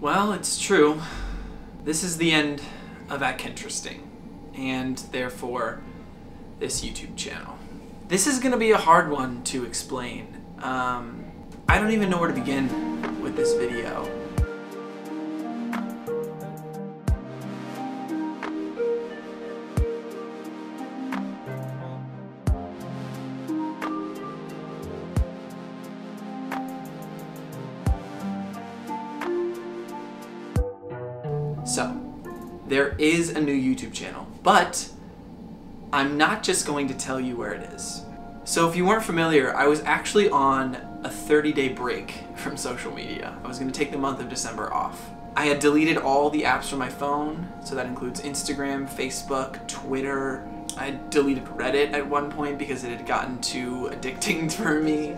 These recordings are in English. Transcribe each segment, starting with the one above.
Well, it's true. This is the end of @Kinteresting, and therefore this YouTube channel. This is gonna be a hard one to explain. I don't even know where to begin with this video. So, there is a new YouTube channel, but I'm not just going to tell you where it is. So if you weren't familiar, I was actually on a 30-day break from social media. I was going to take the month of December off. I had deleted all the apps from my phone, so that includes Instagram, Facebook, Twitter. I had deleted Reddit at one point because it had gotten too addicting for me.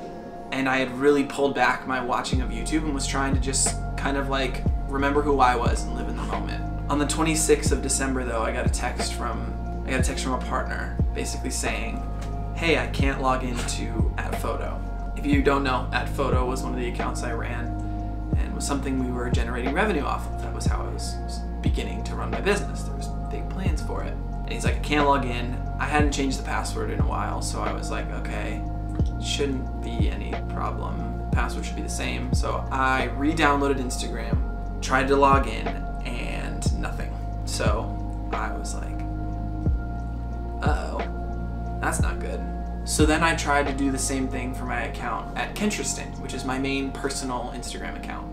And I had really pulled back my watching of YouTube and was trying to just kind of like remember who I was and live in the moment. On the 26th of December though, I got a text from a partner basically saying, hey, I can't log into @Photo. If you don't know, @Photo was one of the accounts I ran and was something we were generating revenue off of. That was how I was beginning to run my business. There was big plans for it. And he's like, I can't log in. I hadn't changed the password in a while, so I was like, okay, shouldn't be any problem. The password should be the same. So I re-downloaded Instagram, tried to log in, and nothing. So I was like, uh-oh, that's not good. So then I tried to do the same thing for my account @Kinteresting, which is my main personal Instagram account.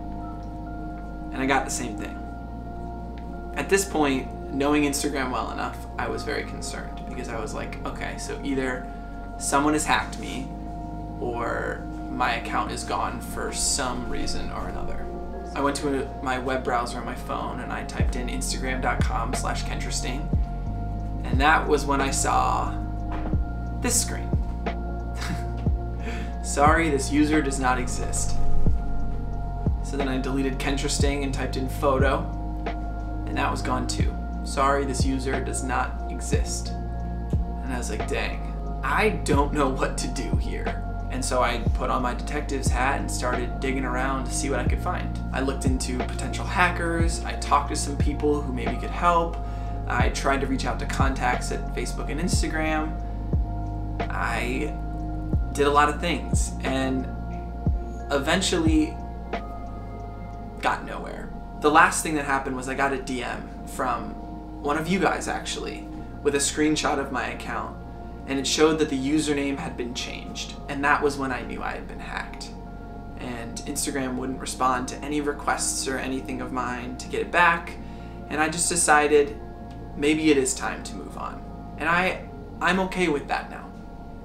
And I got the same thing. At this point, knowing Instagram well enough, I was very concerned because I was like, okay, so either someone has hacked me or my account is gone for some reason or another. I went to my web browser on my phone and I typed in instagram.com/Kinteresting, and that was when I saw this screen. Sorry, this user does not exist. So then I deleted Kinteresting and typed in photo, and that was gone too. Sorry, this user does not exist. And I was like, dang, I don't know what to do here. And so I put on my detective's hat and started digging around to see what I could find. I looked into potential hackers, I talked to some people who maybe could help, I tried to reach out to contacts at Facebook and Instagram. I did a lot of things and eventually got nowhere. The last thing that happened was I got a DM from one of you guys actually with a screenshot of my account, and it showed that the username had been changed, and that was when I knew I had been hacked. And Instagram wouldn't respond to any requests or anything of mine to get it back, and I just decided maybe it is time to move on. And I'm okay with that now.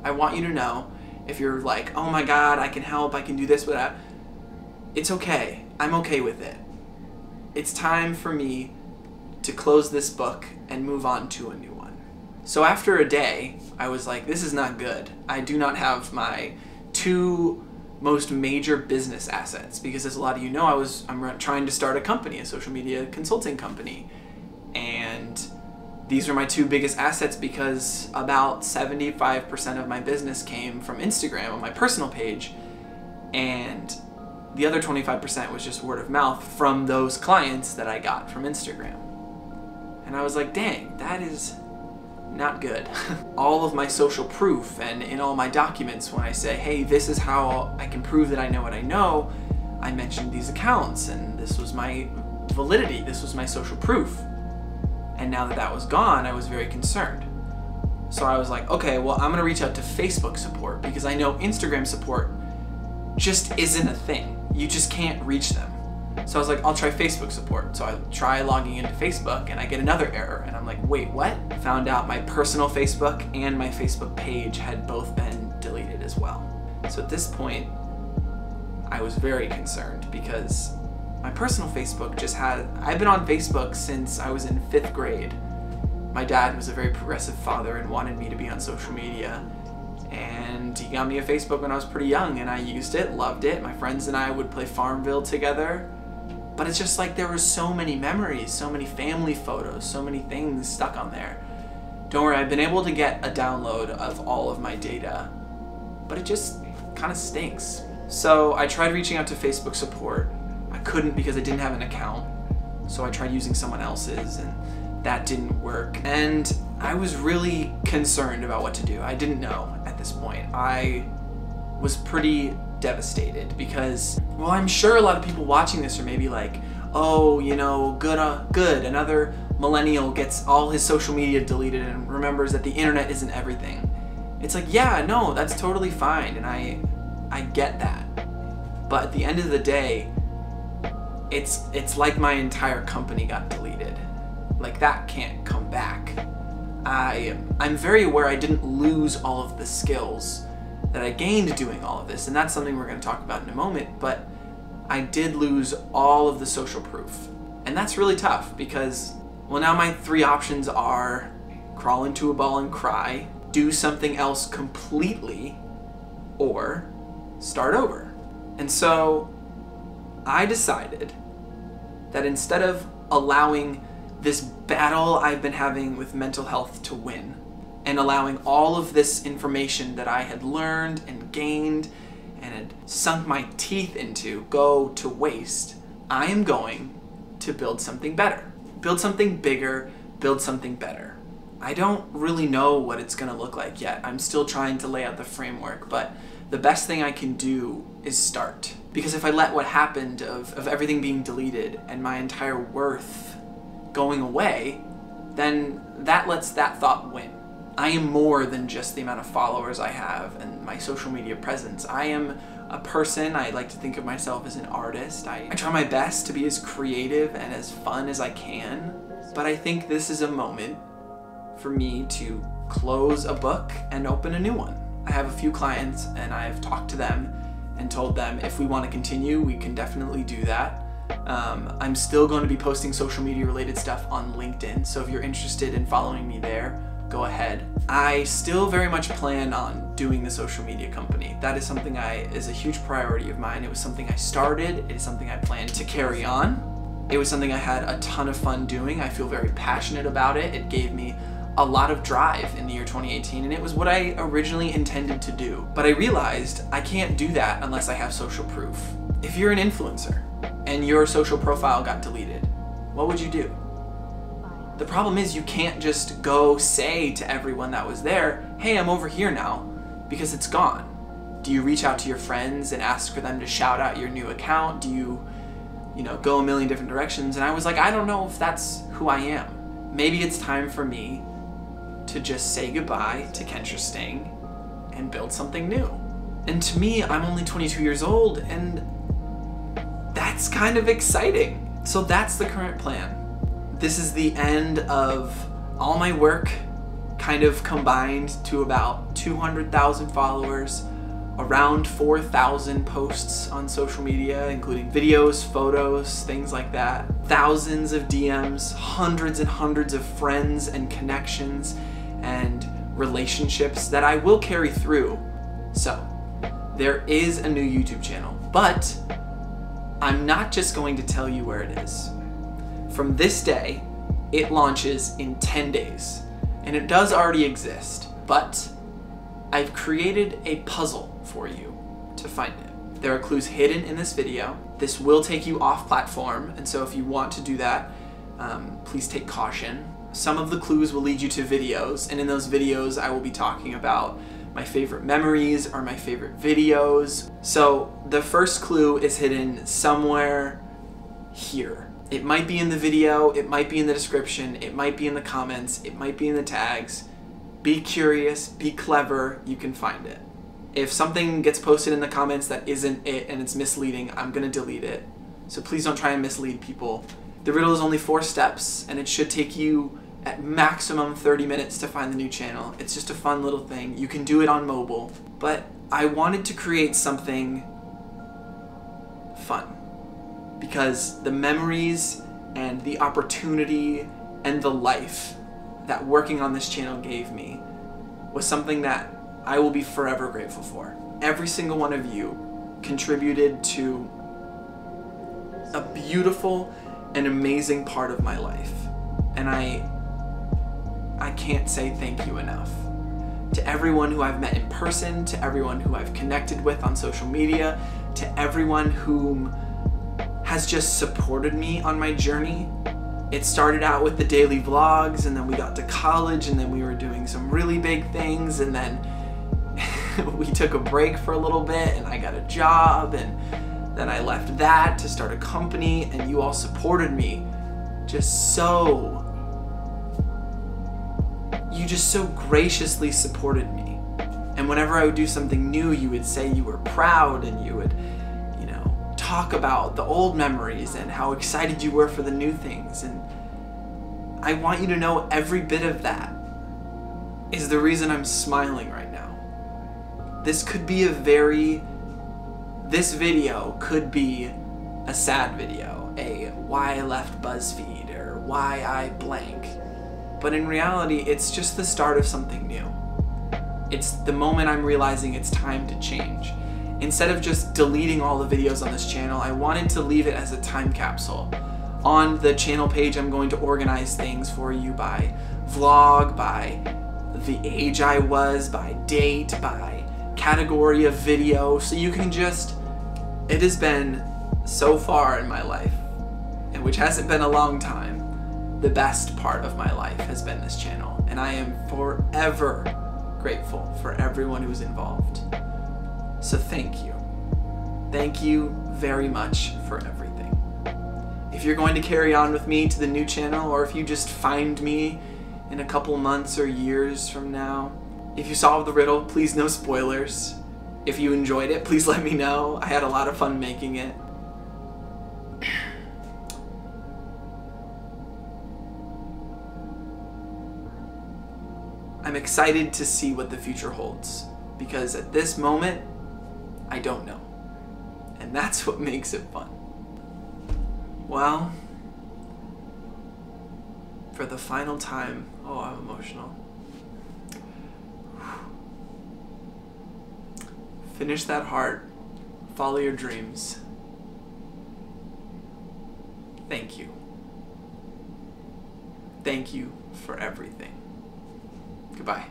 I want you to know, if you're like, oh my god, I can help, I can do this, but it's okay. I'm okay with it. It's time for me to close this book and move on to a new one. So after a day, I was like, this is not good. I do not have my two most major business assets, because as a lot of you know, I'm trying to start a company, a social media consulting company. And these are my two biggest assets because about 75% of my business came from Instagram on my personal page, and the other 25% was just word of mouth from those clients that I got from Instagram. And I was like, dang, that is not good. All of my social proof and in all my documents, when I say, hey, this is how I can prove that I know what I know, I mentioned these accounts and this was my validity, this was my social proof. And now that that was gone, I was very concerned. So I was like, okay, well, I'm gonna reach out to Facebook support because I know Instagram support just isn't a thing. You just can't reach them. So I was like, I'll try Facebook support. So I try logging into Facebook and I get another error. And I'm like, wait, what? Found out my personal Facebook and my Facebook page had both been deleted as well. So at this point, I was very concerned because my personal Facebook I've been on Facebook since I was in 5th grade. My dad was a very progressive father and wanted me to be on social media. And he got me a Facebook when I was pretty young, and I used it, loved it. My friends and I would play Farmville together. But it's just like there were so many memories, so many family photos, so many things stuck on there. Don't worry, I've been able to get a download of all of my data, but it just kind of stinks. So I tried reaching out to Facebook support. I couldn't because I didn't have an account. So I tried using someone else's and that didn't work. And I was really concerned about what to do. I didn't know at this point. I was pretty devastated because, well, I'm sure a lot of people watching this are maybe like, oh, you know, good, another millennial gets all his social media deleted and remembers that the internet isn't everything. It's like, yeah, no, that's totally fine, and I get that. But at the end of the day, it's like my entire company got deleted. Like, that can't come back. I'm very aware I didn't lose all of the skills that I gained doing all of this, and that's something we're going to talk about in a moment, but I did lose all of the social proof. And that's really tough because, well, now my 3 options are crawl into a ball and cry, do something else completely, or start over. And so I decided that instead of allowing this battle I've been having with mental health to win, and allowing all of this information that I had learned and gained and had sunk my teeth into go to waste, I am going to build something better. Build something bigger, build something better. I don't really know what it's gonna look like yet. I'm still trying to lay out the framework, but the best thing I can do is start. Because if I let what happened of everything being deleted and my entire worth going away, then that lets that thought win. I am more than just the amount of followers I have and my social media presence. I am a person. I like to think of myself as an artist. I try my best to be as creative and as fun as I can, but I think this is a moment for me to close a book and open a new one. I have a few clients and I've talked to them and told them if we want to continue, we can definitely do that. I'm still going to be posting social media related stuff on LinkedIn, so if you're interested in following me there, go ahead. I still very much plan on doing the social media company. That is something is a huge priority of mine. It was something I started. It is something I plan to carry on. It was something I had a ton of fun doing. I feel very passionate about it. It gave me a lot of drive in the year 2018, and it was what I originally intended to do. But I realized I can't do that unless I have social proof. If you're an influencer and your social profile got deleted, what would you do? The problem is you can't just go say to everyone that was there, hey, I'm over here now, because it's gone. Do you reach out to your friends and ask for them to shout out your new account? Do you go a million different directions? And I was like, I don't know if that's who I am. Maybe it's time for me to just say goodbye to Kentrasting and build something new. And to me, I'm only 22 years old, and that's kind of exciting. So that's the current plan. This is the end of all my work kind of combined to about 200,000 followers, around 4,000 posts on social media, including videos, photos, things like that, thousands of DMs, hundreds and hundreds of friends and connections and relationships that I will carry through. So there is a new YouTube channel, but I'm not just going to tell you where it is. From this day, it launches in 10 days, and it does already exist, but I've created a puzzle for you to find it. There are clues hidden in this video. This will take you off platform, and so if you want to do that, please take caution. Some of the clues will lead you to videos, and in those videos I will be talking about my favorite memories or my favorite videos. So the first clue is hidden somewhere here. It might be in the video, it might be in the description, it might be in the comments, it might be in the tags. Be curious, be clever, you can find it. If something gets posted in the comments that isn't it and it's misleading, I'm gonna delete it. So please don't try and mislead people. The riddle is only 4 steps, and it should take you at maximum 30 minutes to find the new channel. It's just a fun little thing. You can do it on mobile. But I wanted to create something fun, because the memories and the opportunity and the life that working on this channel gave me was something that I will be forever grateful for. Every single one of you contributed to a beautiful and amazing part of my life, and I can't say thank you enough. To everyone who I've met in person, to everyone who I've connected with on social media, to everyone whom has just supported me on my journey. It started out with the daily vlogs, and then we got to college, and then we were doing some really big things, and then we took a break for a little bit, and I got a job, and then I left that to start a company, and you all supported me you just so graciously supported me. And whenever I would do something new, you would say you were proud, and you would, talk about the old memories and how excited you were for the new things. And I want you to know every bit of that is the reason I'm smiling right now. This video could be a sad video, a why I left BuzzFeed or why I blank. But in reality, it's just the start of something new. It's the moment I'm realizing it's time to change. Instead of just deleting all the videos on this channel, I wanted to leave it as a time capsule. On the channel page, I'm going to organize things for you by vlog, by the age I was, by date, by category of video, so you can it has been so far in my life, and which hasn't been a long time, the best part of my life has been this channel, and I am forever grateful for everyone who's involved. So thank you. Thank you very much for everything. If you're going to carry on with me to the new channel, or if you just find me in a couple months or years from now, if you solve the riddle, please no spoilers. If you enjoyed it, please let me know. I had a lot of fun making it. I'm excited to see what the future holds, because at this moment, I don't know. And that's what makes it fun. Well, for the final time, oh, I'm emotional. Finish that heart, follow your dreams. Thank you. Thank you for everything. Goodbye.